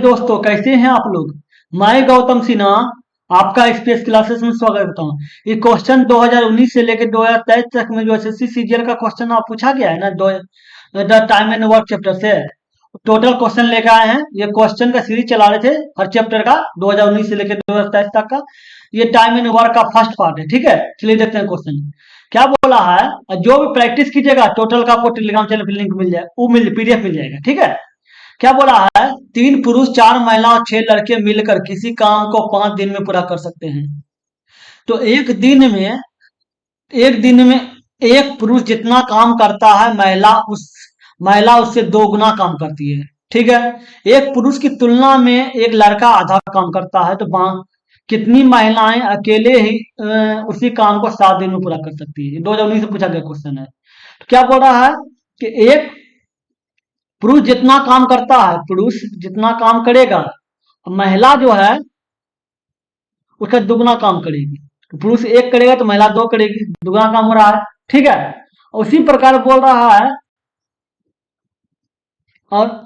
दोस्तों, कैसे हैं आप लोग। मैं गौतम सिन्हा आपका स्पेस क्लासेस में स्वागत करता हूँ। ये क्वेश्चन 2019 से लेकर 2023 तक में जो एसएससी सीजीएल का क्वेश्चन आप पूछा गया है ना, the time and work chapter से टोटल क्वेश्चन लेकर आए हैं। ये क्वेश्चन का सीरीज चला रहे थे हर चैप्टर का 2019 से लेकर 2023 तक का। ये टाइम एंड वर्क का फर्स्ट पार्ट है, ठीक है। चलिए देखते हैं क्वेश्चन क्या बोला है। जो भी प्रैक्टिस कीजिएगा टोटल का आपको टेलीग्राम चैनल पर लिंक मिल जाए, वो पीडीएफ मिल जाएगा, ठीक है। क्या बोला है, 3 पुरुष 4 महिला और 6 लड़के मिलकर किसी काम को 5 दिन में पूरा कर सकते हैं। तो एक दिन में एक पुरुष जितना काम करता है, महिला उससे 2 गुना काम करती है, ठीक है। एक पुरुष की तुलना में एक लड़का आधा काम करता है, तो कितनी महिलाएं अकेले ही उसी काम को 7 दिन में पूरा कर सकती है। 2019 से पूछा गया क्वेश्चन है। तो क्या बोल रहा है कि एक पुरुष जितना काम करता है, पुरुष जितना काम करेगा, महिला जो है उसका 2 गुना काम करेगी। तो पुरुष 1 करेगा तो महिला 2 करेगी, 2 गुना काम हो रहा है, ठीक है। उसी प्रकार बोल रहा है और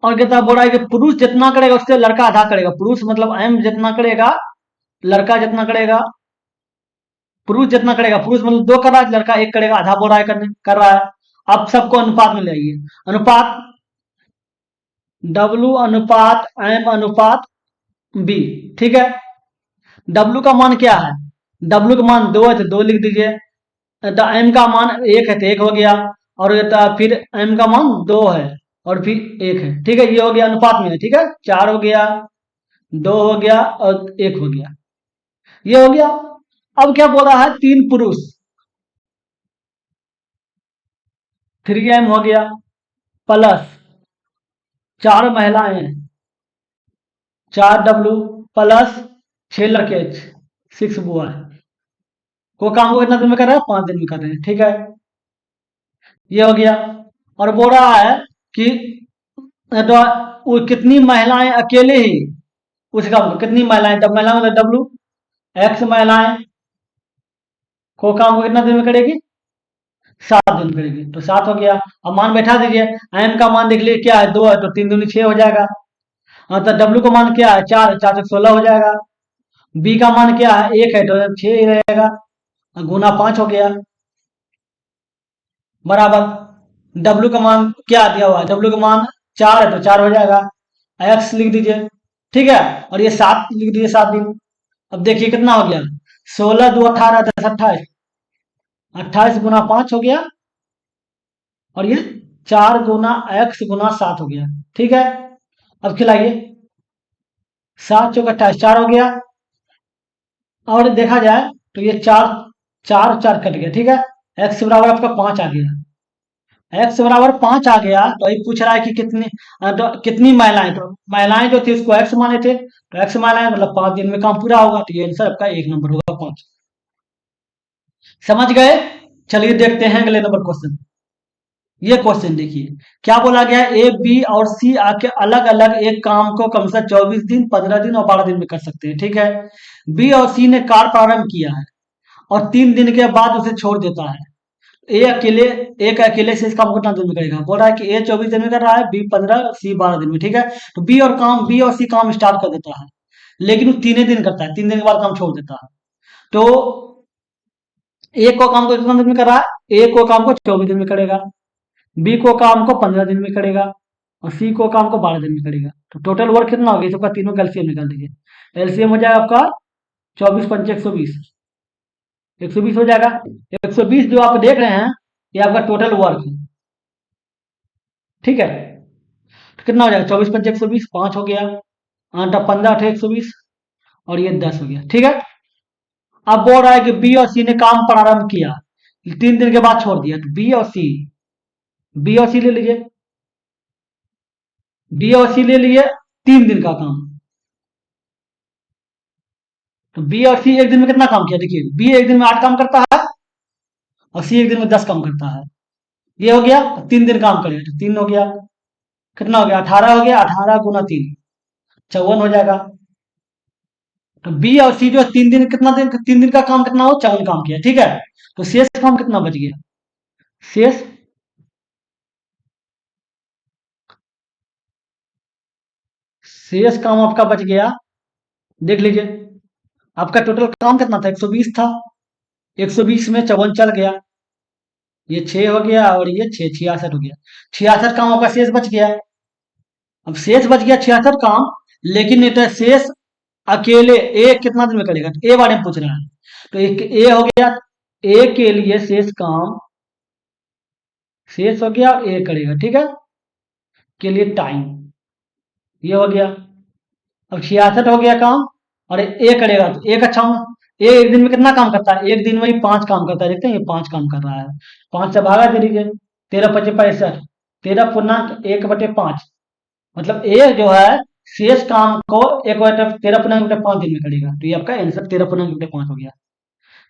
और कहता बोल रहा है कि पुरुष जितना करेगा उससे लड़का आधा करेगा। पुरुष मतलब एम जितना करेगा, लड़का जितना करेगा, पुरुष जितना करेगा, पुरुष मतलब 2 कर रहा है, लड़का 1 करेगा, आधा बोल रहा है कर रहा है। अब सबको अनुपात में ले आइए। अनुपात W अनुपात M अनुपात B, ठीक है। W का मान क्या है, W का मान 2 है तो 2 लिख दीजिए। तो M का मान 1 है तो 1 हो गया, और फिर M का मान 2 है और फिर 1 है, ठीक है। ये हो गया अनुपात में है, ठीक है। 4 हो गया, 2 हो गया और 1 हो गया, ये हो गया। अब क्या बोला है, 3 पुरुष 3M हो गया प्लस 4 महिलाएं 4W प्लस 6 लड़के 6 बुआ को काम को कितना दिन में कर रहे हैं, 5 दिन में कर रहे हैं, ठीक है। ये हो गया। और बोल रहा है कि तो वो कितनी महिलाएं अकेले ही उस काम को, कितनी महिलाएं, जब महिला मतलब W, X महिलाएं को काम को कितना दिन में करेगी, 7 दिन करेगी, तो 7 हो गया। अब मान बैठा दीजिए। M का मान देख लीजिए क्या है, 2 है, तो 3 दूनी 6 हो जाएगा। हाँ, तो W का मान क्या है, 4 है, 4 से 16 हो जाएगा। B का मान क्या है, 1 है, तो 6 ही रहेगा, गुना 5 हो गया बराबर। W का मान क्या दिया हुआ है, W का मान 4 है तो 4 हो जाएगा, X लिख दीजिए, ठीक है। और ये 7 लिख दीजिए, 7 दिन। अब देखिए कितना हो गया, 16 2 18 10 28, 28 गुना 5 हो गया, और ये 4 गुना X गुना 7 हो गया, ठीक है। अब खिलाइए, 7 चौक 28, 4 हो गया। और देखा जाए तो ये 4 4 4 कट गया, ठीक है। X बराबर आपका 5 आ गया, X बराबर 5 आ गया। तो ये पूछ रहा है कि कितनी महिलाएं, तो महिलाएं जो थी उसको X माने थे, तो X महिलाएं मतलब 5 दिन में काम पूरा होगा, तो ये आंसर आपका 1 नंबर होगा, 5। समझ गए। चलिए देखते हैं अगले नंबर क्वेश्चन। ये क्वेश्चन देखिए क्या बोला गया है, A B और C आके अलग अलग एक काम को कम से 24 दिन 15 दिन और 12 दिन में कर सकते हैं, ठीक है। B और C ने कार्य प्रारंभ किया है और 3 दिन के बाद उसे छोड़ देता है। एक अकेले से इस काम को कितना दिन में करेगा। बोल रहा है कि A 24 दिन में कर रहा है, B 15, C 12 दिन में, ठीक है। तो B और C काम स्टार्ट कर देता है, लेकिन वो 3 दिन करता है, 3 दिन के बाद काम छोड़ देता है। तो एक को काम को कितना दिन में कर रहा है, एक को काम को 24 दिन में करेगा, बी को काम को 15 दिन में करेगा, और सी को काम को 12 दिन में करेगा। तो टोटल वर्क कितना हो गया, सबका तीनों का एलसीएम निकाल दीजिए। एलसीएम हो जाएगा आपका 24 पंचे 120, 120 हो जाएगा। 120 जो आप देख रहे हैं ये आपका टोटल वर्क है, ठीक है। तो कितना हो जाएगा, 24 पंचे 120, 5 हो गया, 8 15 8 120, और ये 10 हो गया, ठीक है। अब बोल रहा है कि बी और सी ने काम प्रारंभ किया, 3 दिन के बाद छोड़ दिया। तो बी और सी ले लीजिए, बी और सी ले लिए 3 दिन का काम। तो बी और सी एक दिन में कितना काम किया, देखिए बी एक दिन में 8 काम करता है और सी एक दिन में 10 काम करता है। ये हो गया, 3 दिन काम करेगा तो 3 हो गया, कितना हो गया, 18 हो गया, 18 गुना 3 54 हो जाएगा। तो बी और सी जो 3 दिन का काम कितना हो, 54 काम किया, ठीक है। तो शेष काम कितना बच गया, शेष शेष काम आपका बच गया, देख लीजिए। आपका टोटल काम कितना था, 120 था। 120 में 54 चल गया, ये 6 हो गया और ये 6, 66 हो गया। 66 काम आपका शेष बच गया। अब शेष बच गया 66 काम, लेकिन ये तो शेष अकेले ए कितना दिन में करेगा, तो ए बारे में पूछ रहा है। तो एक ए हो गया, ए के लिए शेष काम, शेष हो गया और ए करेगा, ठीक है, के लिए टाइम, ये हो गया। अब 66 हो गया काम और ए करेगा, तो एक अच्छा ए एक दिन में कितना काम करता है, एक दिन में ही 5 काम करता है, देखते हैं ये 5 काम कर रहा है। 5 से भागा दे दीजिए, 13×5 = 65, 13×1/5, मतलब ए जो है शेष काम को 13×5 दिन में करेगा, तो ये आपका आंसर 13×5 हो गया।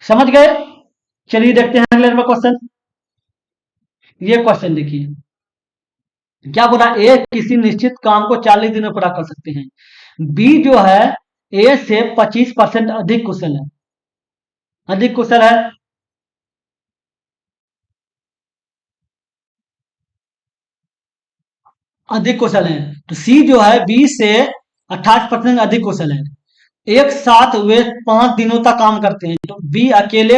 समझ गए? चलिए देखते हैं अगले नंबर क्वेश्चन। ये क्वेश्चन देखिए, क्या बोला, ए किसी निश्चित काम को 40 दिन में पूरा कर सकते हैं। बी जो है ए से 25% अधिक कुशल है, अधिक कुशल है। अधिक कुशल है, तो सी जो है बी से 28% अधिक कुशल है। एक साथ वे 5 दिनों तक काम करते हैं, तो बी अकेले,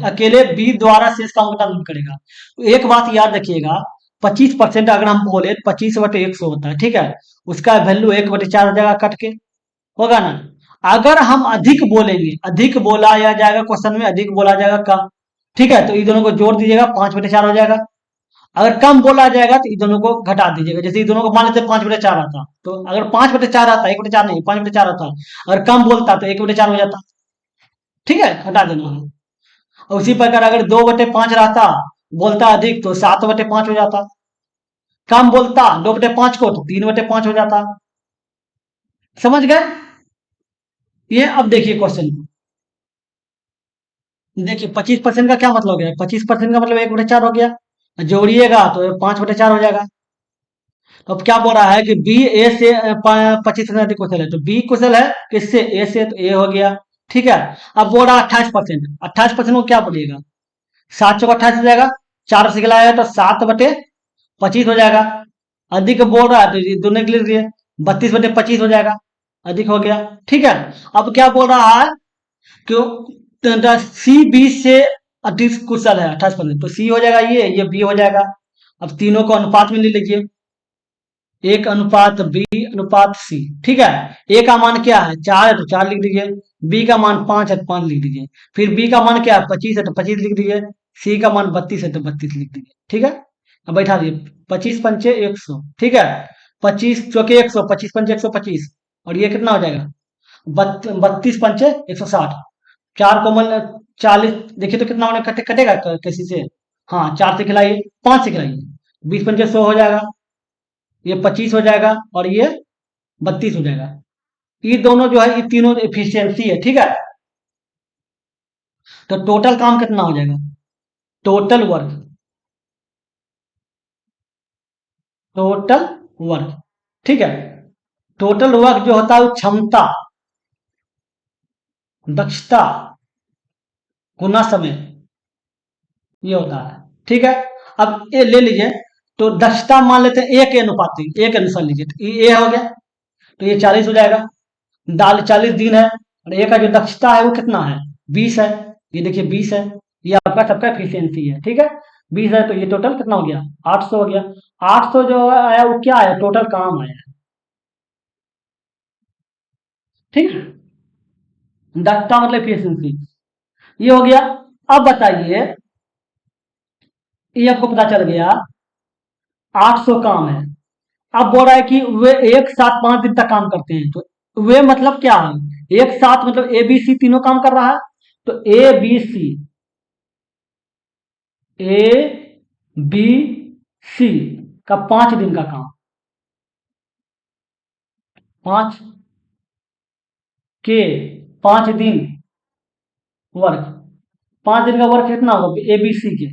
अकेले बी द्वारा शेष काम कितना दिन करेगा। तो एक बात याद रखिएगा, 25% अगर हम बोले 25/100 होता है, ठीक है, उसका वैल्यू 1/4 हो जाएगा कट के, होगा ना। अगर हम अधिक बोलेंगे, अधिक बोला या जाएगा क्वेश्चन में, अधिक बोला जाएगा का, ठीक है, तो इन दोनों को जोड़ दीजिएगा, 5/4 हो जाएगा। अगर कम बोला जाएगा तो इन दोनों को घटा दीजिएगा, जैसे इन दोनों को मान लेते 5/4 आता, तो अगर 5/4 आता, 1/4 नहीं, 5/4 आता, अगर कम बोलता तो 1/4 हो जाता, ठीक है, घटा देना है। और उसी प्रकार अगर 2/5 रहता, बोलता अधिक, तो 7/5 हो जाता। कम बोलता 2/5 को, तो 3/5 हो जाता। समझ गए? ये अब देखिए क्वेश्चन को, देखिए 25% का क्या मतलब हो गया, 25% का मतलब 1/4 हो गया, जोड़िएगा तो 5/4 हो जाएगा। तो अब क्या बोल रहा है कि बी ए से 25% अधिक कुशल है, तो बी कुशल है किससे, ए से, तो ए हो गया, ठीक है। अब बोल रहा है 28%, 28% को क्या बोलिएगा, 7×28 हो जाएगा, 4 से खिलाया तो 7/25 हो जाएगा। अधिक बोल रहा है तो ये दोनों के लिए 32/25 हो जाएगा, अधिक हो गया, ठीक है। अब क्या बोल रहा है कि सी बी से अधिक कुशल है 28%, तो सी हो जाएगा ये बी हो जाएगा। अब तीनों को अनुपात में ले लीजिए, 1:b/c, ठीक है। ए का मान क्या है, 4 है, तो 4 लिख दीजिए। बी का मान 5 है, तो 5 लिख दीजिए। फिर बी का मान क्या है, 25 है, तो 25 लिख दीजिए। सी का मान 32 है, तो 32 लिख दीजिए, ठीक है। अब बैठा दीजिए, 25×5 = 100, ठीक है। 25×100, 25×100 = 25, और ये कितना हो जाएगा, 32×160। 4 को मन 40, देखिए तो कितना होने कटेगा किसी से, हाँ 4 से खिलाइए, 5 से खिलाइए, 20×100 हो जाएगा, ये 25 हो जाएगा और ये 32 हो जाएगा। ये दोनों जो है, ये तीनों एफिशिएंसी है, ठीक है। तो टोटल काम कितना हो जाएगा, टोटल वर्क, टोटल वर्क, ठीक है। टोटल वर्क जो होता है वो क्षमता, दक्षता गुना समय, ये होता है, ठीक है। अब ये ले लीजिए, तो दक्षता मान लेते हैं ए के अनुपात, ए के अनुसार लीजिए, तो ये ए हो गया, तो ये 40 हो जाएगा। दाल 40 दिन है, और ए का जो दक्षता है वो कितना है, 20 है, ये देखिए 20 है, ये आपका सबका एफिशिएंसी है, ठीक है। 20 है, तो ये टोटल कितना हो गया, 800 हो गया। 800 जो आया वो क्या आया, टोटल काम आया, ठीक है। दक्षता मतलब एफिशिएंसी, ये हो गया। अब बताइए, ये आपको पता चल गया 800 काम है। अब बोल रहा है कि वे एक साथ 5 दिन तक काम करते हैं, तो वे मतलब क्या है, एक साथ मतलब ए बी सी तीनों काम कर रहा है, तो ए बी सी का 5 दिन का काम, 5 के 5 दिन वर्क, 5 दिन का वर्क कितना होगा ए बी सी के,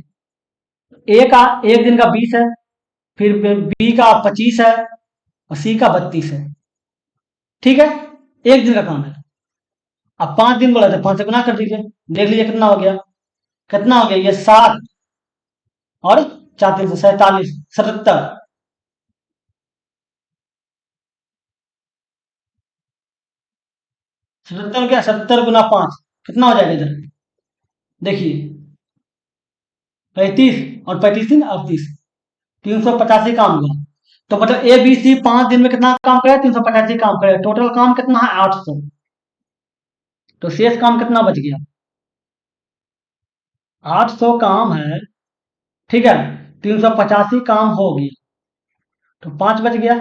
ए का एक दिन का 20 है, फिर बी का 25 है, और सी का 32 है, ठीक है। एक दिन का काम है। अब 5 दिन बोला था, 5 से गुना कर दीजिए, देख लीजिए कितना हो गया, कितना हो गया, ये 7 और 4×3 = 47, 77। 77 क्या, 70 × 5 कितना हो जाएगा इधर, देखिए 35 और 35 3 38, 385 काम हुआ। तो मतलब ए बी सी 5 दिन में कितना काम करेगा, 385 काम करेगा। टोटल काम कितना है, 800। तो शेष काम कितना बच गया, 800 काम है, ठीक है। 385 काम हो गया, तो 5 बच गया,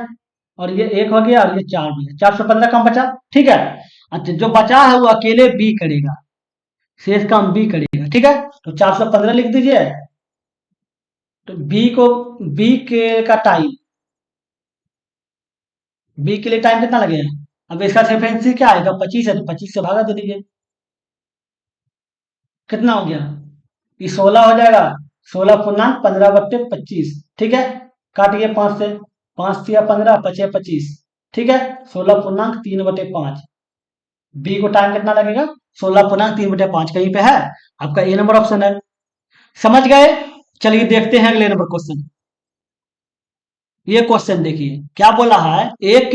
और ये 1 हो गया, और ये 4 बचा, 415 काम बचा, ठीक है। अच्छा, जो बचा है वो अकेले बी करेगा, शेष काम बी करेगा, ठीक है। तो 415 लिख दीजिए। तो बी को, बी के का टाइम, बी के लिए टाइम कितना लगेगा, अब इसका फ्रीक्वेंसी क्या आएगा, 25 है, तो 25 से भागा दे दीजिए, कितना हो गया, ये 16 हो जाएगा, 16 पूर्णांक 15/25, ठीक है। काटिए 5 से, 5 × 15 = 25, ठीक है। 16 पूर्णांक 3/5, बी को टाइम कितना लगेगा, 16 पूर्णांक 3/5, कहीं पे है आपका ए नंबर ऑप्शन है। समझ गए। चलिए देखते हैं अगले नंबर क्वेश्चन। ये क्वेश्चन देखिए क्या बोला है, एक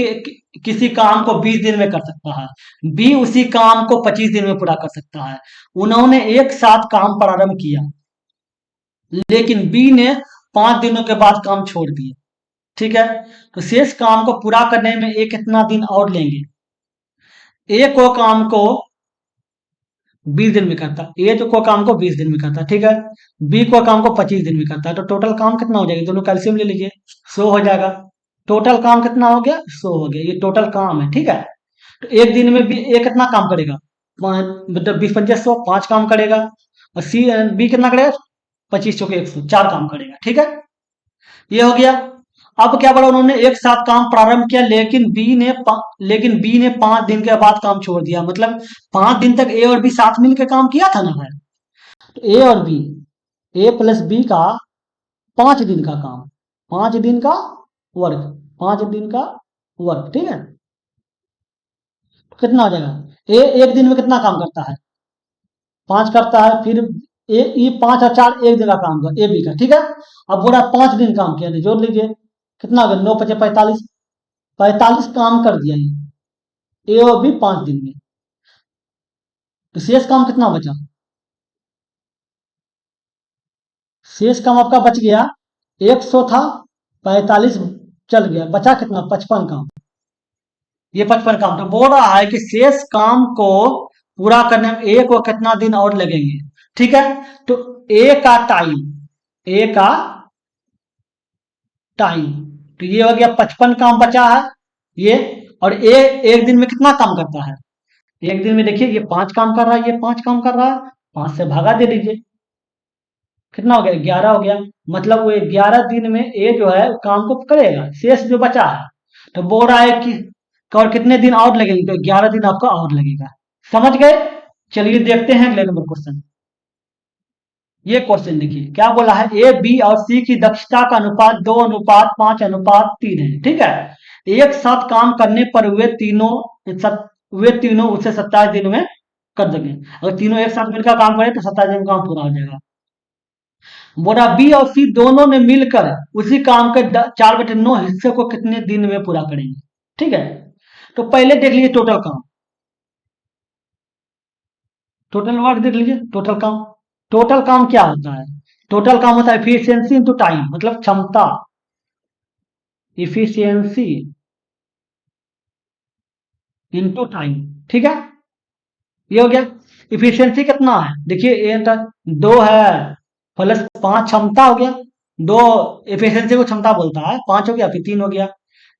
किसी काम को 20 दिन में कर सकता है, बी उसी काम को 25 दिन में पूरा कर सकता है। उन्होंने एक साथ काम प्रारंभ किया, लेकिन बी ने 5 दिनों के बाद काम छोड़ दिया, ठीक है। तो शेष काम को पूरा करने में ए कितना दिन और लेंगे, ए को काम को 20 दिन में करता, ए तो को काम को 20 दिन में करता, ठीक है। बी को काम को 25 दिन में करता है, तो टोटल काम कितना हो जाएगा, दोनों कैल्सियम ले लीजिए, 100 हो जाएगा। टोटल काम कितना हो गया, 100 हो गया, ये टोटल काम है, ठीक है। तो एक दिन में बी ए कितना काम करेगा, मतलब 20 × 5 = 100, 5 काम करेगा। और सी बी कितना करेगा, 25 × 100, 4 काम करेगा, ठीक है। ये हो गया। अब क्या बोला, उन्होंने एक साथ काम प्रारंभ किया, लेकिन बी ने 5 दिन के बाद काम छोड़ दिया, मतलब 5 दिन तक ए और बी साथ मिलकर काम किया था ना भाई। तो ए और बी, ए प्लस बी का 5 दिन का काम, 5 दिन का वर्क, 5 दिन का वर्क, ठीक है। तो कितना हो जाएगा, ए एक दिन में कितना काम करता है, 5 करता है, फिर ए ये 5 और 4 एक दिन का काम कर ए बी का, ठीक है। अब बोला 5 दिन काम किया, तो जोड़ लीजिए, कितना हो गया, 9 × 5 = 45, 45 काम कर दिया ये ए और बी 5 दिन में। तो शेष काम कितना बचा, शेष काम आपका बच गया, 100 था, 45 चल गया, बचा कितना, 55 काम। ये 55 काम, तो बोल रहा है कि शेष काम को पूरा करने में ए को कितना दिन और लगेंगे, ठीक है। तो ए का टाइम, ए का टाइम, तो ये हो गया 55 काम बचा है ये। और ए एक दिन में कितना काम करता है, एक दिन में देखिए ये 5 काम कर रहा है, ये 5 काम कर रहा है, 5 से भागा दे दीजिए, कितना हो गया, 11 हो गया। मतलब वो 11 दिन में ए जो है काम को करेगा, शेष जो बचा है। तो बोल रहा है कि और कितने दिन और लगेंगे, तो 11 दिन आपका और लगेगा। समझ गए। चलिए देखते हैं अगले नंबर क्वेश्चन। ये क्वेश्चन देखिए क्या बोला है, ए बी और सी की दक्षता का अनुपात 2:5:3 है, ठीक है। एक साथ काम करने पर वे तीनों उसे 27 दिन में कर देंगे। अगर तीनों एक साथ मिलकर काम करें तो 27 दिन में काम पूरा हो जाएगा। बोला बी और सी दोनों ने मिलकर उसी काम के 4/9 हिस्से को कितने दिन में पूरा करेंगे, ठीक है। तो पहले देख लीजिए टोटल काम, टोटल वर्क देख लीजिए, टोटल काम। टोटल काम क्या होता है, टोटल काम होता है एफिशिएंसी इनटू टाइम, मतलब क्षमता, इफिशियंसी इनटू टाइम, ठीक है। ये हो गया। इफिशियंसी कितना है, देखिए ये 2 है प्लस 5 क्षमता हो गया, 2 एफिशिएंसी को क्षमता बोलता है, 5 हो गया, फिर 3 हो गया,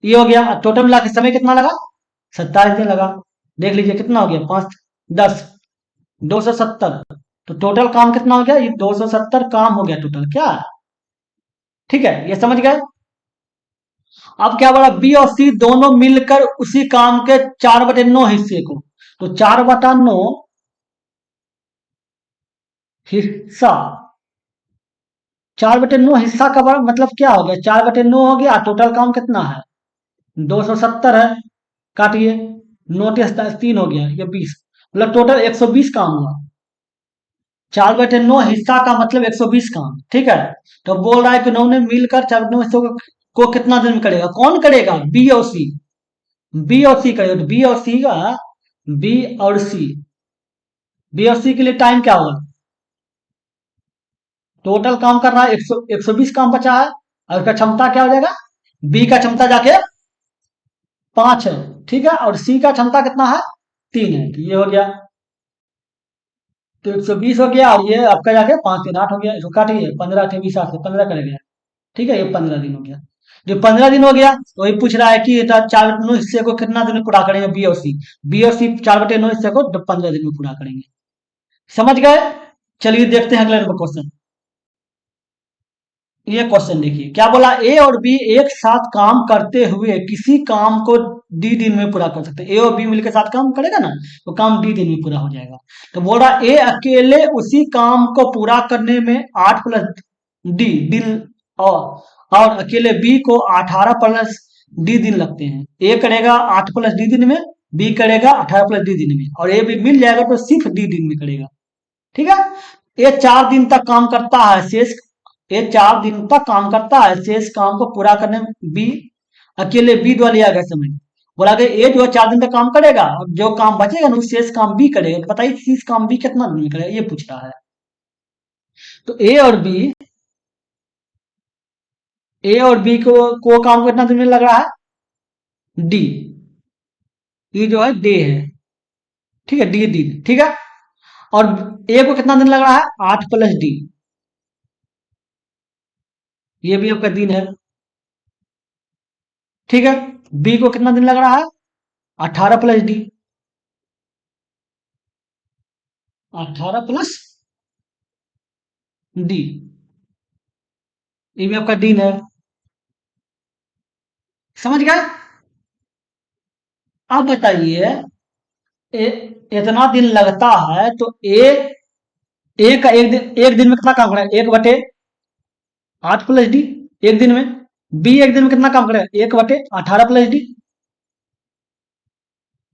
ये हो गया। टोटल मिला के समय कितना लगा, 27 दिन लगा। देख लीजिए कितना हो गया, 5 10 270। तो टोटल काम कितना हो गया, ये 270 काम हो गया टोटल, क्या, ठीक है। ये समझ गए। अब क्या बोला, बी और सी दोनों मिलकर उसी काम के 4/9 हिस्से को, तो 4/9 हिस्सा, 4/9 हिस्सा का मतलब क्या हो गया, 4/9 हो गया। टोटल काम कितना है, 270 है, काटिए, 9 × 3 हो गया, ये 20, मतलब टोटल 120 काम हुआ। 4/9 हिस्सा का मतलब 120 काम, ठीक है। तो बोल रहा है कि उन्होंने मिलकर 4/9 हिस्सों को कितना दिन में करेगा, कौन करेगा, बी और सी, बी और सी करेगा। तो बी और सी का बी और सी, बी और सी के लिए टाइम क्या होगा? टोटल काम कर रहा है 120 काम बचा है, और उसका क्षमता क्या हो जाएगा? बी का क्षमता जाके 5 है, ठीक है, और सी का क्षमता कितना है? 3 है, तो ये हो गया। तो 120 हो गया, और ये आपका जाके 5 3 8 हो गया, इसको काटिए, 15 8 20 8 से 15 कर गया, ठीक है, ये 15 दिन हो गया। जो 15 दिन हो गया, तो वही पूछ रहा है कि 4/9 हिस्से को कितना दिन में पूरा करेंगे बी और सी। बी और सी 4/9 हिस्से को 15 दिन में पूरा करेंगे। समझ गए? चलिए देखते हैं अगले नंबर क्वेश्चन। ये क्वेश्चन देखिए क्या बोला, ए और बी एक साथ काम करते हुए किसी काम को डी दिन में पूरा कर सकते हैं। ए और बी मिलकर साथ काम करेगा ना, तो काम डी दिन में पूरा हो जाएगा। तो बोल रहा ए अकेले उसी काम को पूरा करने में 8 + डी दिन, और अकेले बी को 18 + डी दिन लगते हैं। ए करेगा 8 + डी दिन में, बी करेगा 18 + डी दिन में, और ए भी मिल जाएगा तो सिर्फ डी दिन में करेगा, ठीक है। ये 4 दिन तक काम करता है, शेष ये 4 दिन तक काम करता है, शेष काम को पूरा करने में बी अकेले बी द्वारा लिया गया समय। बोला कि ए जो है 4 दिन तक काम करेगा, और जो काम बचेगा ना शेष काम बी करेगा। तो बताइए शेष काम बी कितना दिन में करेगा, ये पूछ रहा है। तो ए और बी को काम कितना दिन में लग रहा है? डी, ये जो है डे है, ठीक है, डी दिन, ठीक है। और ए को कितना दिन लग रहा है? 8 + डी, ये भी आपका दिन है, ठीक है। बी को कितना दिन लग रहा है? 18 + डी, 18 + डी, ये भी आपका दिन है। समझ गए? अब बताइए, इतना दिन लगता है तो ए का एक दिन में कितना काम करेगा? 1/8 + डी एक दिन में। बी एक दिन में कितना काम करेगा? 1/18 + डी,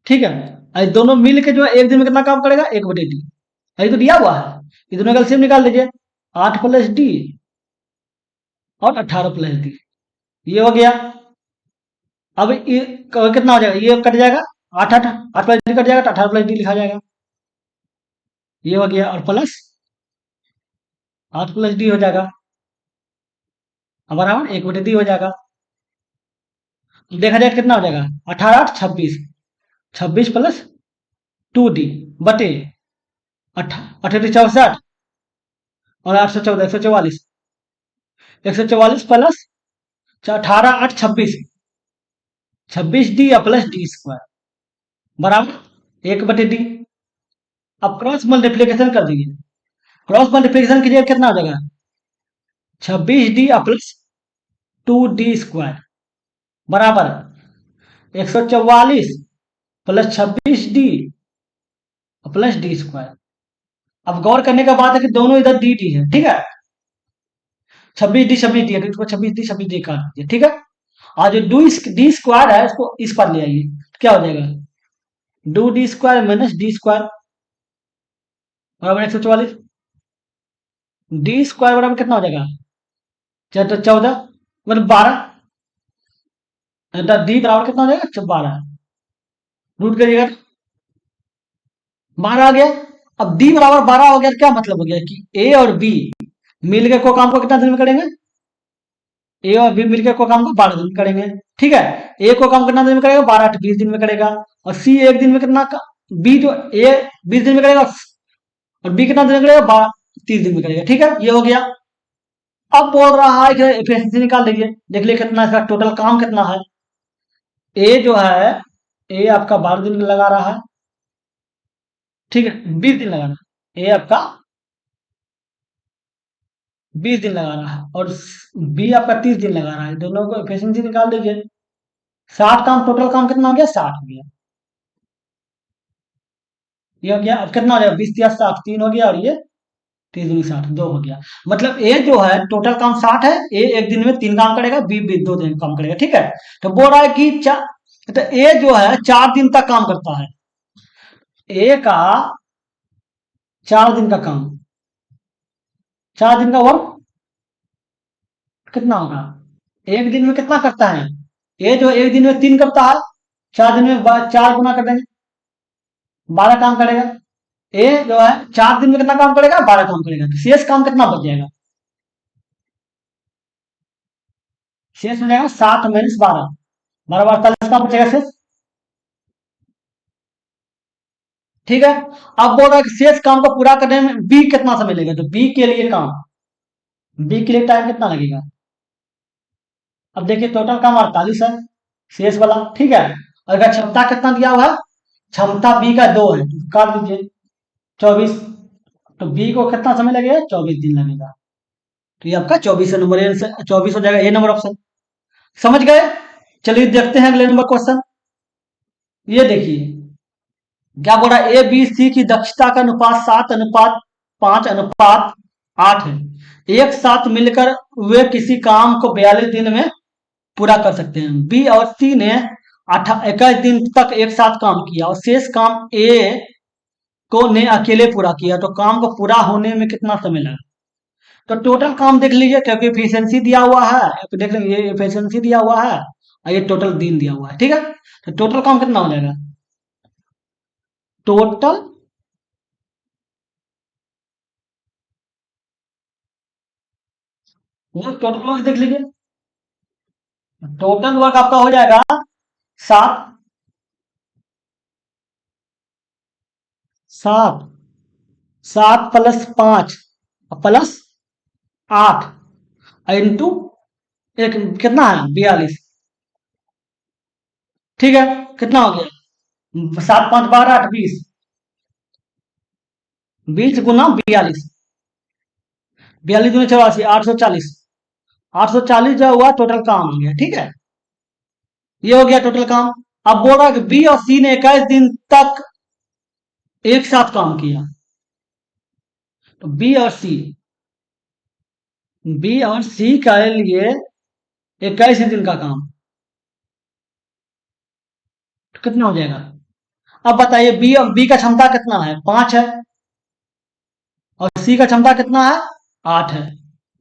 ठीक है। ये दोनों मिल के जो है एक दिन में कितना काम करेगा? 1/डी, ये तो दिया हुआ है, ये दोनों का एलसीएम निकाल लीजिए, 8 + डी और 18 + डी, ये हो गया। अब ये कितना हो जाएगा? ये कट जाएगा, 8 + डी कट जाएगा तो 18 + डी लिखा जाएगा, ये हो गया, और प्लस 8 + डी हो जाएगा, अब बराबर 1/डी हो जाएगा। देखा जाए कितना हो जाएगा? 18 8 26, 26 + 2d बटे 8 8 64, और 814 144, 144 प्लस 18 8 26, 26d या +d² बराबर 1/डी। अब क्रॉस मल्टीप्लीकेशन कर दीजिए, क्रॉस मल्टीप्लीकेशन कीजिए, कितना हो जाएगा? 26d या +2d² बराबर 144 + 26d +d²। अब गौर करने का बात है कि दोनों इधर डी डी है, ठीक है, 26d है, तो इसको 26d काट दीजिए, ठीक है। और जो डी² है इसको इस पर ले आइए, क्या हो जाएगा? 2d² - d² बराबर 144, d² बराबर कितना हो जाएगा? 14 मतलब 12, डी बराबर कितना हो जाएगा? 12, रूट करिएगा 12 आ गया। अब डी बराबर 12 हो गया, क्या मतलब हो गया कि ए और बी मिलकर को काम को कितना दिन में करेंगे? ए और बी मिलकर को काम को 12 दिन में करेंगे, ठीक है। ए को काम कितना दिन में करेगा? 12 8 20 दिन में करेगा। और सी एक दिन में कितना बी जो ए 20 दिन में करेगा, और बी कितना दिन में करेगा? 30 दिन में करेगा, ठीक है, ये हो गया। अब बोल रहा है कि एफिशिएंसी निकाल लीजिए, देख लीजिए कितना इसका टोटल काम कितना है। ए जो है, ए आपका 12 दिन लगा रहा है, ठीक है, 20 दिन लगा रहा है, ए आपका 20 दिन लगा रहा है, और बी आपका 30 दिन लगा रहा है, दोनों को एफिशिएंसी निकाल दीजिए। 60 काम, टोटल काम कितना हो गया? 60 हो गया, ये हो गया। अब कितना हो जाएगा? 20 या 60, 3 हो गया, और ये 3 × 60 2 हो गया। मतलब ए जो है टोटल काम 60 है, ए एक दिन में 3 काम करेगा, बी भी 2 दिन में काम करेगा, ठीक है। तो बोल रहा है कि तो ए जो है 4 दिन तक काम करता है, ए का 4 दिन का काम, 4 दिन का वर्क कितना होगा? एक दिन में कितना करता है? ए जो एक दिन में 3 करता है, 4 दिन में 4 गुना कर देंगे, 12 काम करेगा। ए जो है 4 दिन में कितना काम करेगा, 12 काम करेगा, तो शेष काम कितना बच जाएगा, शेष हो जाएगा 7 - 12, 12 × 48 का बचेगा शेष। ठीक है। अब बोल रहा है कि शेष काम को पूरा करने में बी कितना समय लगेगा, तो बी के लिए काम, बी के लिए टाइम कितना लगेगा। अब देखिए टोटल काम 48 है, शेष वाला, ठीक है। और अगर क्षमता कितना दिया हुआ है, क्षमता बी का 2 है, तो काट दीजिए 24, तो बी को कितना समय लगेगा, 24 दिन लगेगा। तो ये आपका 24 हो जाएगा, ए नंबर ऑप्शन। समझ गए। चलिए देखते हैं अगले नंबर क्वेश्चन। ये देखिए क्या बोल रहा है, ए बी सी की दक्षता का अनुपात 7:5:8 है। एक साथ मिलकर वे किसी काम को 42 दिन में पूरा कर सकते हैं। बी और सी ने 21 दिन तक एक साथ काम किया और शेष काम ए को ने अकेले पूरा किया, तो काम को पूरा होने में कितना समय लगा। तो टोटल काम देख लीजिए, क्योंकि एफिशिएंसी दिया हुआ है, देख लेंगे ये एफिशिएंसी दिया हुआ है और ये टोटल दिन दिया हुआ है, ठीक है। तो टोटल काम कितना हो जाएगा, टोटल टोटल वर्क देख लीजिए, टोटल वर्क आपका हो जाएगा 7, 7, 7 + 5 +8 इंटू एक कितना है, 42, ठीक है। कितना हो गया, 7 × 5 = 12 × 8 = 20, 20 × 42, 42 × 84 840, 840 जो हुआ टोटल काम हो गया, ठीक है। ये हो गया टोटल काम। अब बोल रहा है कि बी और सी ने 21 दिन तक एक साथ काम किया, तो बी और सी का लिए 21 दिन का काम, तो कितना हो जाएगा। अब बताइए बी और बी का क्षमता कितना है, 5 है, और सी का क्षमता कितना है, 8 है।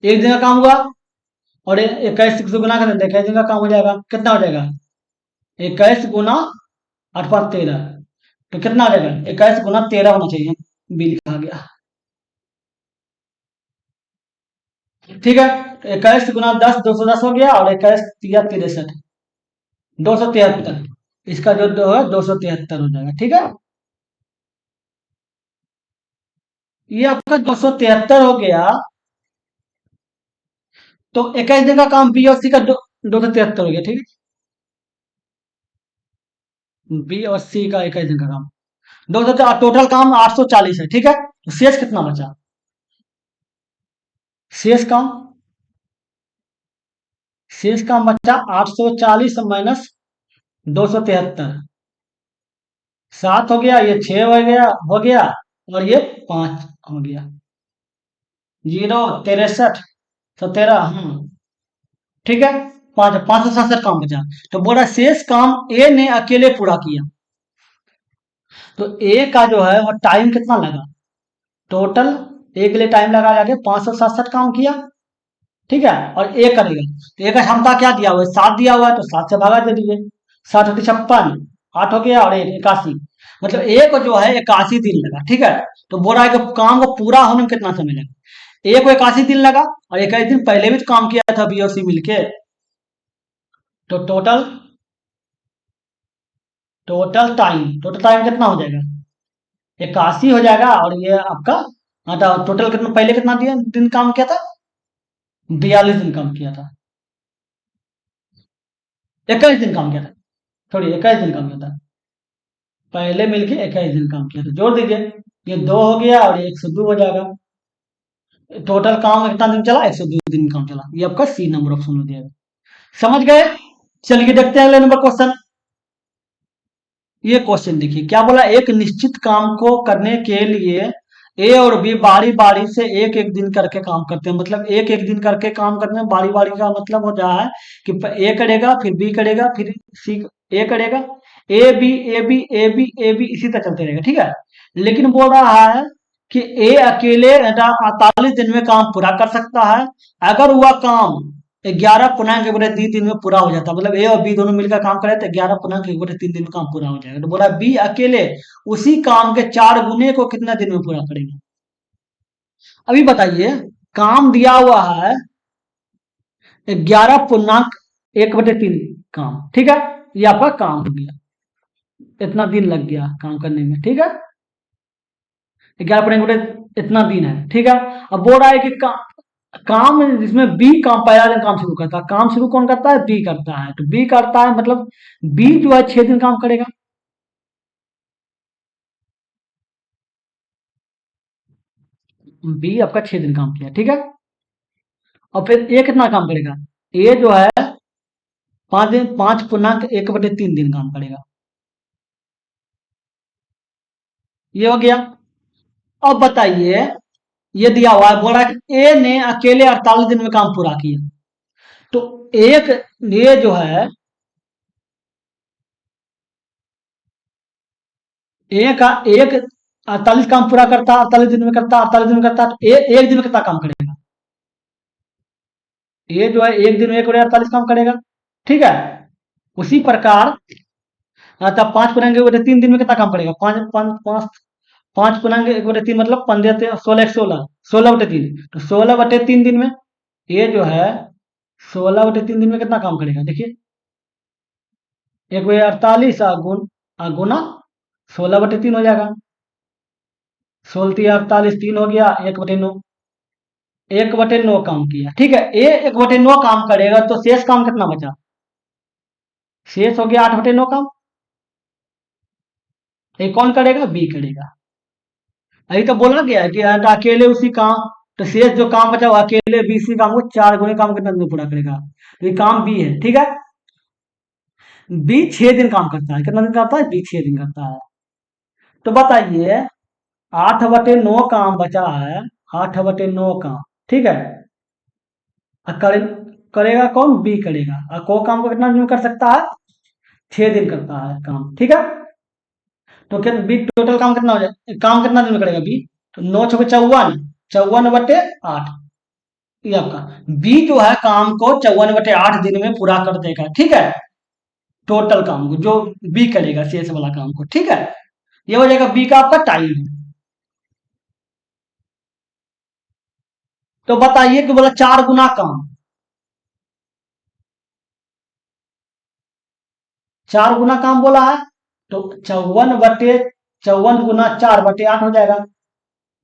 एक दिन का काम हुआ, और 21 से गुना करें, 21 दिन का काम हो जाएगा, कितना हो जाएगा, 21 × 8 = 13, तो कितना हो जाएगा, 21 × 13 होना चाहिए, बी लिखा गया, ठीक है। तो 21 × 10 210 हो गया, और 21 × 3 = 63, 273, इसका जो दो है 273 हो जाएगा, ठीक है। ये आपका 273 हो गया, तो 21 दिन का काम बी और सी का 273 हो गया, ठीक है। बी और सी का 21 दिन का काम 200, टोटल काम 840 है, ठीक है। तो शेष कितना बचा, शेष काम, शेष काम बचा 840 - 273, 7 हो गया, ये 6 हो गया, और ये 5 हो गया, 0 63 17, ठीक है। 567 काम बचा। तो बोला शेष काम ए ने अकेले पूरा किया, तो ए का जो है वो टाइम कितना लगा, टोटल ए के लिए टाइम लगा जाके 567 काम किया, ठीक है। और ए करेगा, तो ए का क्षमता क्या दिया हुआ है, 7 दिया हुआ है, तो 7 से भागा दे दीजिए, 7×8 = 56, 8 हो गया, और 81, मतलब ए को जो है 81 दिन लगा, ठीक है। तो बोल रहा है कि काम को पूरा होने में कितना समय लगा, ए को 81 दिन लगा, और 21 दिन पहले भी तो काम किया था बी और सी मिलके, तो टोटल टाइम कितना हो जाएगा, 81 हो जाएगा, और ये आपका, हाँ, तो टोटल कितना, पहले कितना दिन काम किया था, 42 दिन काम किया था, 21 दिन काम किया था, थोड़ी 21 दिन काम किया था, पहले मिलके 21 दिन काम किया था, जोड़ दीजिए, ये 2 हो गया, और ये 102 हो जाएगा, टोटल काम कितना दिन चला, 102 दिन काम चला, ये आपका सी नंबर ऑप्शन हो जाएगा। समझ गए। चलिए देखते हैं अगले नंबर क्वेश्चन। ये क्वेश्चन देखिए क्या बोला, एक निश्चित काम को करने के लिए ए और बी बारी बारी से एक एक दिन करके काम करते हैं, मतलब एक एक दिन करके काम करते हैं, बारी बारी का मतलब होता है कि ए करेगा, फिर बी करेगा, फिर सी, ए करेगा, A B A B A B A B, इसी तरह चलते रहेगा, ठीक है। लेकिन बोल रहा है कि ए अकेले 48 दिन में काम पूरा कर सकता है, अगर वह काम 11.1/3 दिन में पूरा हो जाता है। मतलब ए और बी दोनों मिलकर काम करे तो 11.1/3 दिन में काम पूरा हो जाएगा। तो बोला बी अकेले उसी काम के 4 गुने को कितना दिन में पूरा करेगा। अभी बताइए, काम दिया हुआ है 11.1/3 काम, ठीक है। ये आपका काम हो गया, इतना दिन लग गया काम करने में, ठीक है। 11.1 इतना दिन है, ठीक है। अब बोल रहा है कि काम जिसमें बी काम पहला दिन काम शुरू करता है। काम शुरू कौन करता है? बी करता है। तो बी करता है मतलब बी जो है 6 दिन काम करेगा। बी आपका 6 दिन काम किया, ठीक है। और फिर ए कितना काम करेगा? ए जो है 5 दिन, 5.1/3 दिन काम करेगा। ये हो गया। अब बताइए, ये दिया हुआ है, बोल रहा है कि ए ने अकेले 48 दिन में काम पूरा किया। तो एक ये जो है ए का एक 48 काम पूरा करता, 48 दिन में करता, 48 दिन में करता, तो एक दिन में कितना काम करेगा? ये जो है एक दिन में 1/48 काम करेगा, ठीक है। उसी प्रकार तब 5.1/3 दिन में कितना काम करेगा? पांच पांच पांच 5.1/3 मतलब 15, 16, 16, 16/3। तो 16/3 दिन में ये जो है 16/3 दिन में कितना काम करेगा? देखिए, 1/48 गुना 16/3 हो जाएगा। 16×3 = 48, 3 हो गया, 1/9। 1/9 काम किया, ठीक है। ये 1/9 काम करेगा तो शेष काम कितना बचा? शेष हो गया 8/9 काम। ये कौन करेगा? बी करेगा। अभी तो बोला गया है कि अकेले उसी काम, तो शेष जो काम बचा वो अकेले बी सी काम को 4 गुने काम कितना दिन में पूरा करेगा? तो ये काम बी है, ठीक है। बी 6 दिन काम करता है। कितना दिन करता है? बी 6 दिन करता है। तो बताइए, 8/9 काम बचा है, 8/9 काम, ठीक है। और करेगा कौन? बी करेगा। और को काम को कितना दिन में कर सकता है? 6 दिन करता है काम, ठीक है। तो क्या बी टोटल काम कितना हो जाए? काम कितना दिन में करेगा बी? तो 9×6 = 54, 54/8। ये आपका बी जो है काम को 54/8 दिन में पूरा कर देगा, ठीक है। टोटल काम को जो बी करेगा शेष वाला काम को, ठीक है। ये हो जाएगा बी का आपका टाइम। तो बताइए कि बोला 4 गुना काम, 4 गुना काम बोला है। तो 54/54 गुना 4/8 हो जाएगा।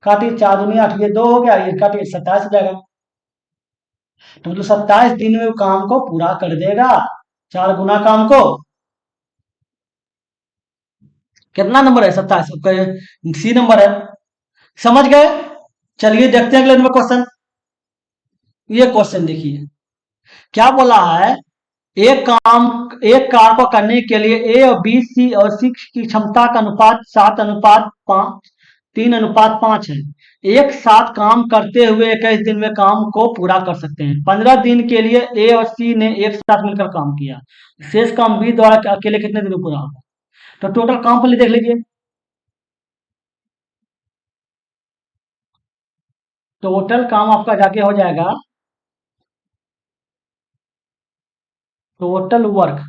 काटिए, 4×2 = 8, ये 2 हो गया, ये काटिए 27 हो जाएगा। तो मतलब 27 दिन में वो काम को पूरा कर देगा, 4 गुना काम को। कितना नंबर है? 27 आपका सी नंबर है। समझ गए? चलिए देखते हैं अगले नंबर क्वेश्चन। ये क्वेश्चन देखिए, क्या बोला है? एक कार को करने के लिए ए और बी, सी और सी की क्षमता का अनुपात 7:5, 3:5 है। एक साथ काम करते हुए 21 दिन में काम को पूरा कर सकते हैं। 15 दिन के लिए ए और सी ने एक साथ मिलकर काम किया। शेष काम बी द्वारा अकेले कितने दिन में पूरा होगा? तो टोटल काम पहले देख लीजिए। टोटल काम आपका जाके हो जाएगा, टोटल वर्क,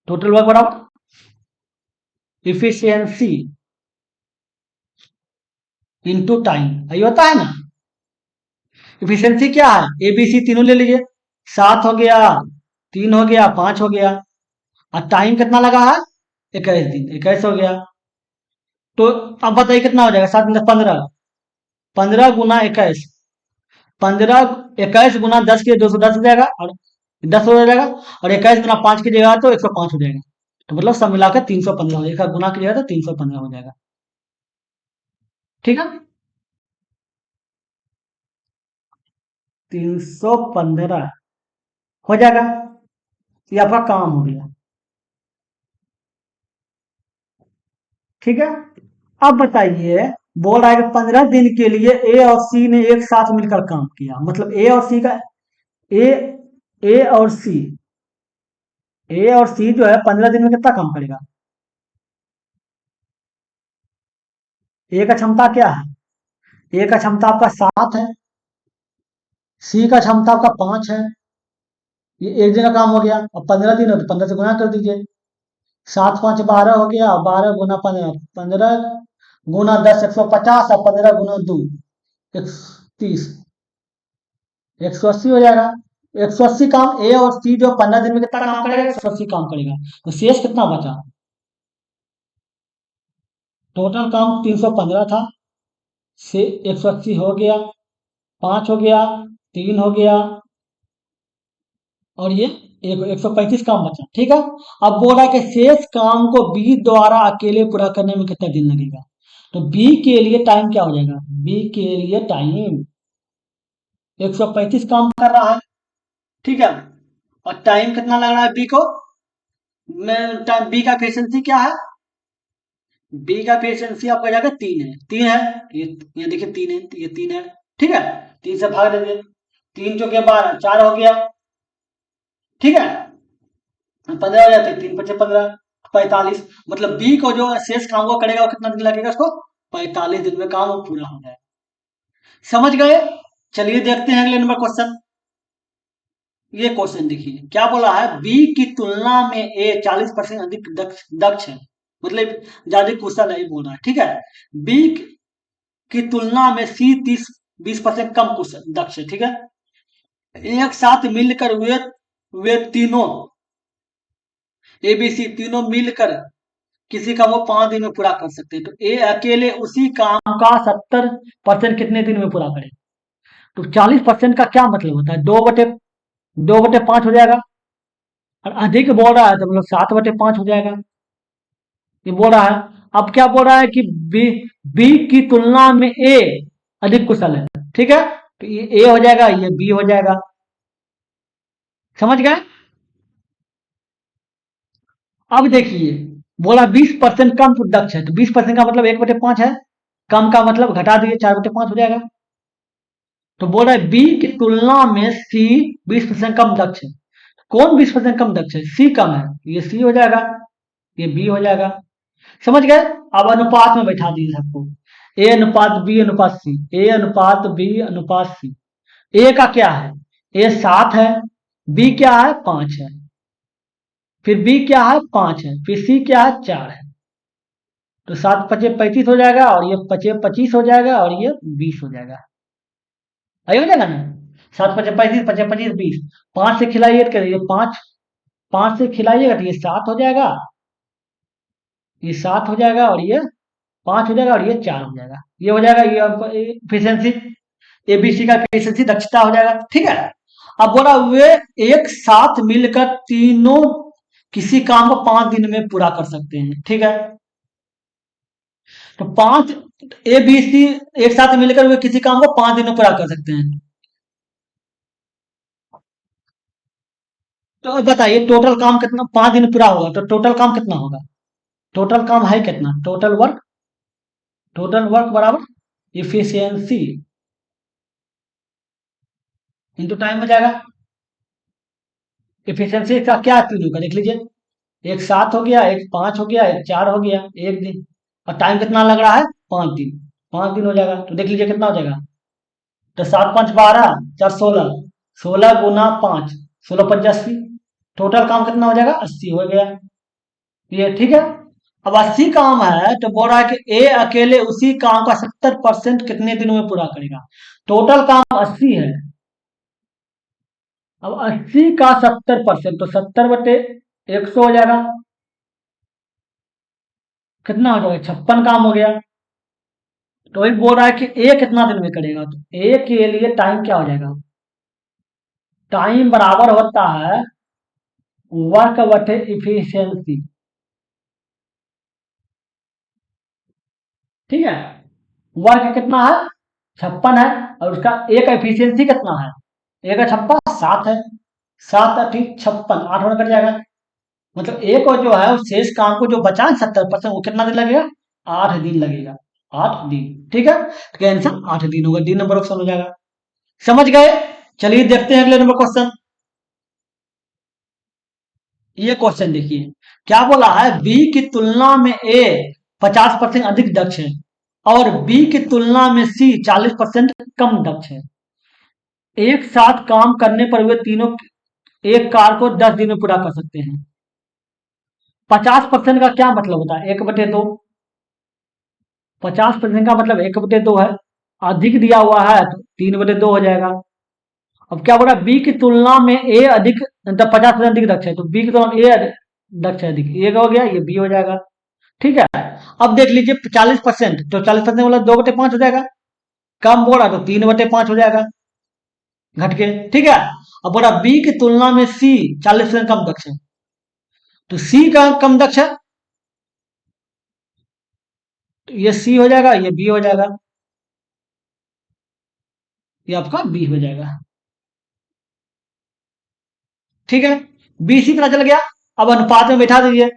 टोटल वर्क बराबर इफिशियंसी इनटू टाइम, यही होता है ना। इफिशियंसी क्या है? ए बी सी तीनों ले लीजिए, 7 हो गया, 3 हो गया, 5 हो गया। और टाइम कितना लगा है? 21 दिन, 21 हो गया। तो अब बताइए कितना हो जाएगा? 7×15, 15 × 21, 21 गुना 10 के 210 हो जाएगा, और 10 हो जाएगा। और 21 गुना 5 की जगह तो 105 हो जाएगा। तो मतलब सब मिलाकर 315 हो जाएगा, गुना की जगह तो 315 हो जाएगा, ठीक है। 315 हो जाएगा। ये आपका काम हो गया, ठीक है। अब बताइए, बोल रहा है कि 15 दिन के लिए ए और सी ने एक साथ मिलकर काम किया। मतलब ए और सी का ए ए और सी ए और सी जो है 15 दिन में कितना काम करेगा? ए का क्षमता क्या है? ए का क्षमता आपका 7 है, सी का क्षमता आपका 5 है, ये एक दिन का काम हो गया। अब 15 दिन हो तो 15 से गुना कर दीजिए। 7×5 = 12 हो गया। 12 × 15, 15 × 10 = 150, और 15 × 2 130, 180 हो जाएगा। 180 काम ए और सी जो 15 दिन में कितना काम करेगा, 180 काम करेगा। तो शेष कितना बचा? टोटल काम 315 था, से 180 हो गया, 5 हो गया, 3 हो गया, और ये 135 काम बचा। ठीक है। अब बोल रहा है कि शेष काम को बी द्वारा अकेले पूरा करने में कितना दिन लगेगा। तो बी के लिए टाइम क्या हो जाएगा? बी के लिए टाइम 135 काम कर रहा है। ठीक है। और टाइम कितना लग रहा है बी को? टाइम बी का एफिशिएंसी क्या है? बी का एफिशिएंसी आपका जाएगा 3 है। 3 है, ये देखिए 3 है, ये 3 है। ठीक है। 3 से भाग देंगे, 3 चौके 12, 4 हो गया। ठीक है। 15 हो जाते, 3×5 = 15, 45। मतलब बी को जो शेष काम को करेगा वो कितना दिन लगेगा उसको? 45 दिन में काम वो पूरा हो जाएगा। समझ गए? चलिए देखते हैं अगले नंबर क्वेश्चन। ये क्वेश्चन देखिए क्या बोला है, बी की तुलना में ए 40% अधिक दक्ष है, मतलब ज्यादा कुशल है, ये बोल रहा है। ठीक है। बी की तुलना में सी 30-20% कम कुशल दक्ष है। ठीक है। एक साथ मिलकर वे तीनों ए बी सी तीनों मिलकर किसी काम को 5 दिन में पूरा कर सकते हैं। तो ए अकेले उसी काम का 70% कितने दिन में पूरा करे? तो 40% का क्या मतलब होता है? 2/5 हो जाएगा। और अधिक बोल रहा है तो मतलब 7/5 हो जाएगा। ये बोल रहा है। अब क्या बोल रहा है कि बी की तुलना में ए अधिक कुशल है। ठीक है। तो ये ए हो जाएगा, ये बी हो जाएगा। समझ गए? अब देखिए बोला 20% कम दक्ष है, तो 20% का मतलब 1/5 है। कम का मतलब घटा दिए, 4/5 हो जाएगा। तो बोल रहा है बी की तुलना में सी 20% कम दक्ष है। कौन 20% कम दक्ष है? सी कम है, ये सी हो जाएगा, ये बी हो जाएगा। समझ गए? अब अनुपात में बैठा दिए सबको, ए अनुपात बी अनुपात सी, ए अनुपात बी अनुपात सी। ए का क्या है? ए 7 है, बी क्या है? 5 है, फिर बी क्या है? 5 है, फिर सी क्या है? 4 है। तो 7×5 = 35 हो जाएगा, और ये 5×5 = 25 हो जाएगा, और ये 20 हो जाएगा। आई हो जाएगा ना? 7×5 = 35, 5×25 = 20। 5 से खिलाइए तो करिए 5, 5 से खिलाइएगा तो ये 7 हो जाएगा, ये 7 हो जाएगा, और ये 5 हो जाएगा, और ये 4 हो जाएगा। ये हो जाएगा ये एफिशिएंसी, एबीसी का एफिशिएंसी दक्षता हो जाएगा। ठीक है। अब बोला वे एक साथ मिलकर तीनों किसी काम को 5 दिन में पूरा कर सकते हैं। ठीक है। तो 5 ए बी सी एक साथ मिलकर वे किसी काम को 5 दिन में पूरा कर सकते हैं। तो अब बताइए टोटल काम कितना 5 दिन में पूरा होगा, तो टोटल काम कितना होगा? टोटल काम है कितना? टोटल वर्क बराबर इफिशियंसी इंटू टाइम हो जाएगा। इफिशियंसी का क्या तीन होगा देख लीजिए, एक 7 हो गया, एक 5 हो गया, एक 4 हो गया, एक दिन। और टाइम कितना लग रहा है? 5 दिन। 5 दिन हो जाएगा, तो देख लीजिए कितना हो जाएगा। तो 7×5 = 12, 4 16, 16 × 5, 16×5 = 80। टोटल काम कितना हो जाएगा? 80 हो गया। ये ठीक है। अब 80 काम है तो बोल रहा है कि ए अकेले उसी काम का 70% कितने दिनों में पूरा करेगा। टोटल काम 80 है। अब 80 का 70%, तो 70/100 हो जाएगा। कितना हो जाएगा? 56 काम हो गया। तो वही बोल रहा है कि ए कितना दिन में करेगा, तो ए के लिए टाइम क्या हो जाएगा? टाइम बराबर होता है वर्क बटे इफिशियंसी। ठीक है। वर्क कितना है? 56 है, और उसका ए का एफिशिएंसी कितना है? ए का 56 7 है, 7×8 = 56, 8 होना कट जाएगा। मतलब ए को जो है उस शेष काम को जो बचा है 70%, वो कितना दिन लगेगा? 8 दिन लगेगा। 8 दिन। ठीक है। तो आंसर 8 दिन होगा, डी नंबर ऑप्शन हो जाएगा। समझ गए? चलिए देखते हैं अगले नंबर क्वेश्चन। ये क्वेश्चन देखिए क्या बोला है, बी की तुलना में ए 50% अधिक दक्ष है, और बी की तुलना में सी 40% कम दक्ष है। एक साथ काम करने पर वे तीनों एक कार को 10 दिन में पूरा कर सकते हैं। 50% का क्या मतलब होता है? 1/2। 50% का मतलब 1/2 है। अधिक दिया हुआ है तो 3/2 हो जाएगा। अब क्या बोला, बी की तुलना में ए अधिक, मतलब 50% अधिक दक्ष है, तो बी की तुलना में ए दक्ष है अधिक, ये हो गया, ये बी हो जाएगा। ठीक है। अब देख लीजिए 40%, तो 40% मतलब 2/5 हो जाएगा। कम बोला तो 3/5 हो जाएगा, घट के। ठीक है। अब बोला बी की तुलना में सी 40% कम दक्ष है, तो सी का कम दक्ष है, तो ये सी हो जाएगा, ये बी हो जाएगा, ये आपका बी हो जाएगा। ठीक है। बी सी पता चल गया। अब अनुपात में बैठा दीजिए,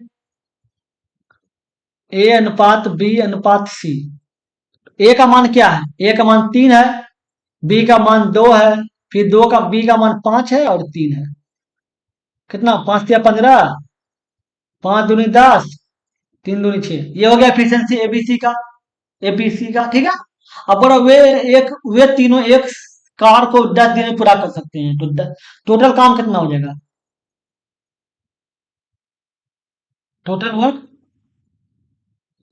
ए अनुपात बी अनुपात सी। ए का मान क्या है? ए का मान 3 है, बी का मान 2 है, फिर दो का बी का मान 5 है और 3 है। कितना? 5 या 15, 5 दूनी 10, 3 दूनी 6, ये हो गया एफिशिएंसी एबीसी का, एबीसी का। ठीक है। अब बोलो वे तीनों एक कार को 10 दिन में पूरा कर सकते हैं, तो टोटल काम कितना हो जाएगा? टोटल वर्क,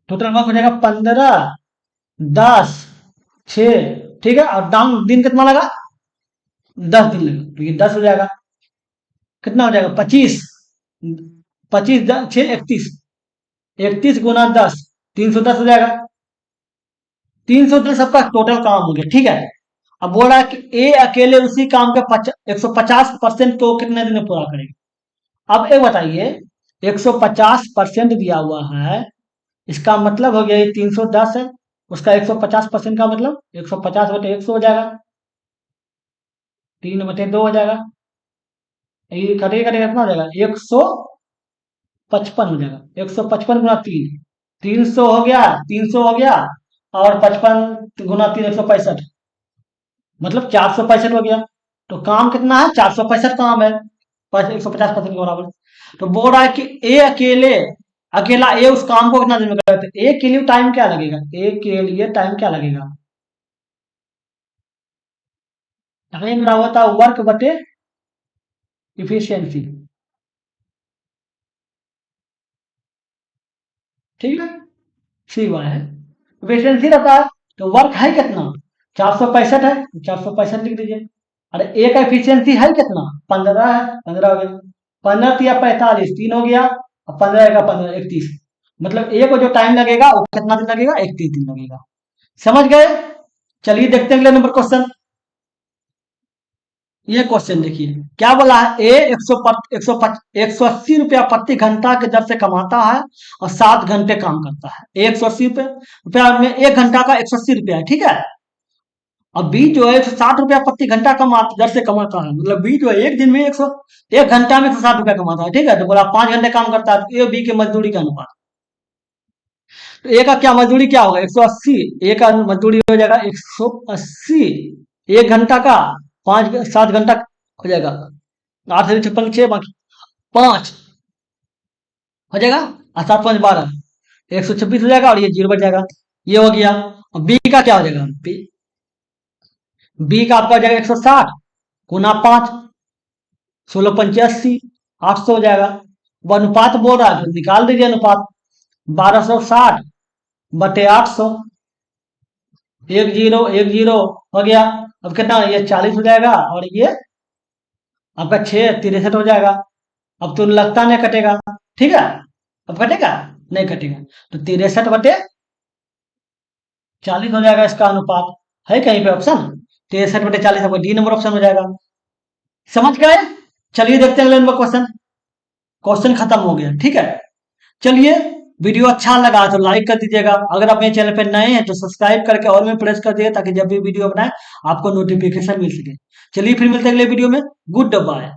टोटल वर्क हो जाएगा 15, 10, 6। ठीक है। और डाउन दिन कितना लगा? 10 दिन लगा, तो ये 10 हो जाएगा। कितना हो जाएगा? 25, 25 6 31, 31 गुना 10, 310 हो जाएगा। 310 आपका टोटल काम हो गया। ठीक है। अब बोल रहा है कि ए अकेले उसी काम के 150% को कितने दिन में पूरा करेगा? अब एक बताइए, 150% दिया हुआ है, इसका मतलब हो गया ये 310 है, उसका 150% का मतलब 150/100 हो जाएगा, 3/2 हो जाएगा, ये कटेगा कटेगा कितना हो जाएगा? 155 हो जाएगा। 155 गुना 3, 300 हो गया, 300 हो गया, और 55 गुना 3 165, मतलब 465 हो गया। तो काम कितना है? 465 काम है, 150% के बराबर। तो बोल रहा है कि ए अकेले, अकेला ए उस काम को कितना दिन में करता है? ए के लिए टाइम क्या लगेगा? ए के लिए टाइम क्या लगेगा? टाइम रहा हुआ था वर्क बटे इफिशियंसी। ठीक है। सी वाई है, इफिशियंसी रहता है, तो वर्क है कितना? 465 है, 465 लिख दीजिए। अरे ए का इफिशियंसी है कितना? 15 है, 15 हो गया। 15 या 45, 3 हो गया, और 15 का 15 31, मतलब ए को जो टाइम लगेगा वो कितना दिन लगेगा? 31 दिन लगेगा। समझ गए? चलिए देखते हैं अगले नंबर क्वेश्चन। ये क्वेश्चन देखिए क्या बोला है, ए 180 रुपया प्रति घंटा के दर से कमाता है और 7 घंटे काम करता है। ए 180 रुपया में 1 घंटा का 180 रुपया है। ठीक है। और बी जो है 160 रुपया प्रति घंटा दर से कमाता है, मतलब बी जो है एक दिन में 1 घंटा में 160 रुपया कमाता है। ठीक है। तो बोला 5 घंटे काम करता है, तो ए बी के मजदूरी का अनुपात। तो ए का क्या मजदूरी क्या होगा? 180, ए का मजदूरी हो जाएगा 180, 1 घंटा का 7 घंटा हो जाएगा, 8 से 56 6 बाकी 5 हो जाएगा, और 7 5 12, 126 हो जाएगा, और ये 0 बच जाएगा। ये हो गया। और बी का क्या हो जाएगा? बी का आपका हो जाएगा 160 गुना 5, 16 85, 800 हो जाएगा। वो अनुपात बोल रहा है तो निकाल दीजिए अनुपात, 1260/800, 1 0 1 0 हो गया। अब कितना? ये 40 हो जाएगा, और ये आपका 6 63 हो जाएगा। अब तो लगता नहीं कटेगा। ठीक है। अब कटेगा? नहीं कटेगा। तो 63/40 हो जाएगा इसका अनुपात। है कहीं पे ऑप्शन? 63/40 आपका डी नंबर ऑप्शन हो जाएगा। समझ गए? चलिए देखते हैं अगले नंबर क्वेश्चन। क्वेश्चन खत्म हो गया। ठीक है। चलिए, वीडियो अच्छा लगा तो लाइक कर दीजिएगा, अगर आप मेरे चैनल पर नए हैं तो सब्सक्राइब करके और में प्रेस कर दिए, ताकि जब भी वीडियो बनाए आपको नोटिफिकेशन मिल सके। चलिए फिर मिलते हैं अगले वीडियो में। Good bye.